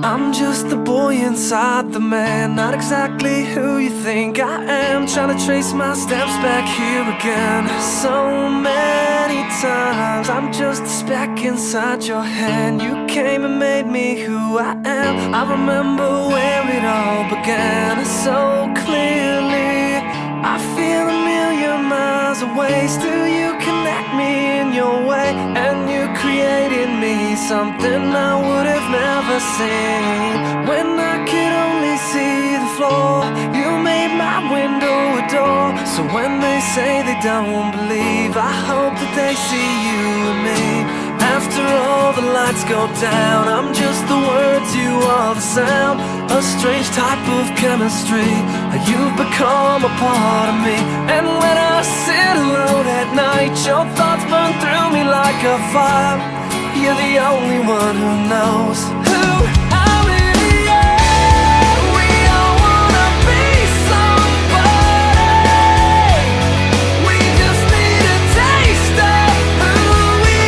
I'm just the boy inside the man, not exactly who you think I am. Trying to trace my steps back here again. So many times I'm just a speck inside your hand. You came and made me who I am. I remember where it all began so clearly. I feel a million miles away. Still you connect me in your way, and you created me something I would have never seen. When I could only see the floor, you made my window a door. So when they say they don't believe, I hope that they see you and me. After all the lights go down, I'm just the words, you are the sound. A strange type of chemistry, you've become a part of me. And when I sit alone at night, your thoughts burn through me like a fire. You're the only one who knows who I really am. We all wanna be somebody. We just need a taste of who we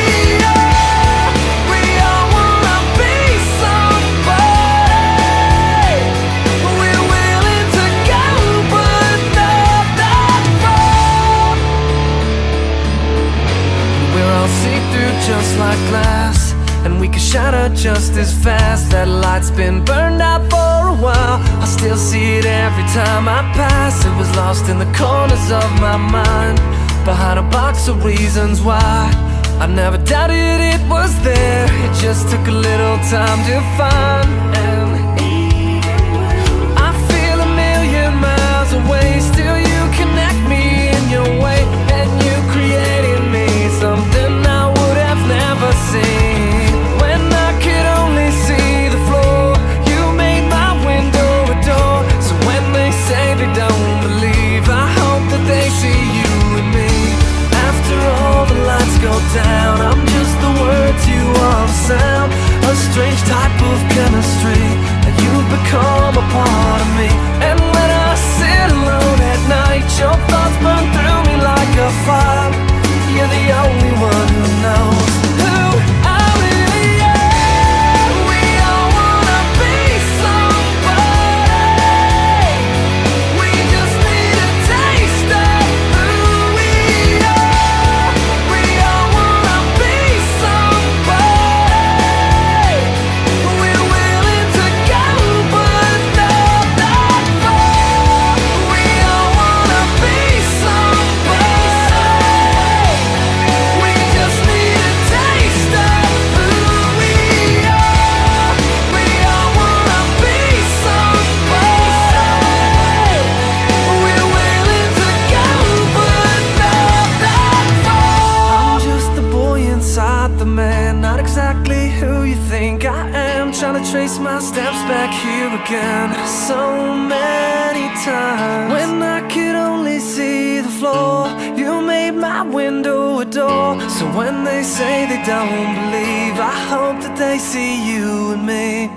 are. We all wanna be somebody. We're willing to go, but not that far. We're all see-through just like glass, and we can shatter just as fast. That light's been burned out for a while. I still see it every time I pass. It was lost in the corners of my mind, behind a box of reasons why. I never doubted it was there. It just took a little time to find. And I feel a million miles away. Still you connect me in your way, and you created me something I would have never seen. When I could only see the floor, you made my window a door. So when they say they don't believe, I hope that they see you and me. After all the lights go down, I'm just the words, you are the sound. A strange type of chemistry, you've become a part of me. And when I sit alone at night, your thoughts burn through me like a fire. You're the only one who knows who I really am. We all wanna be somebody. We just need a taste of who we are. We all wanna be somebody. We're willing to go, but not that far. We all wanna be somebody. We just need a taste of who we are. We all wanna be somebody. We're willing to go, but not that far. I'm just the boy inside the man, not exactly who you think I am. Trying to trace my steps back here again so many times. When I could only see the floor, you made my window a door. So when they say they don't believe, I hope that they see you and me.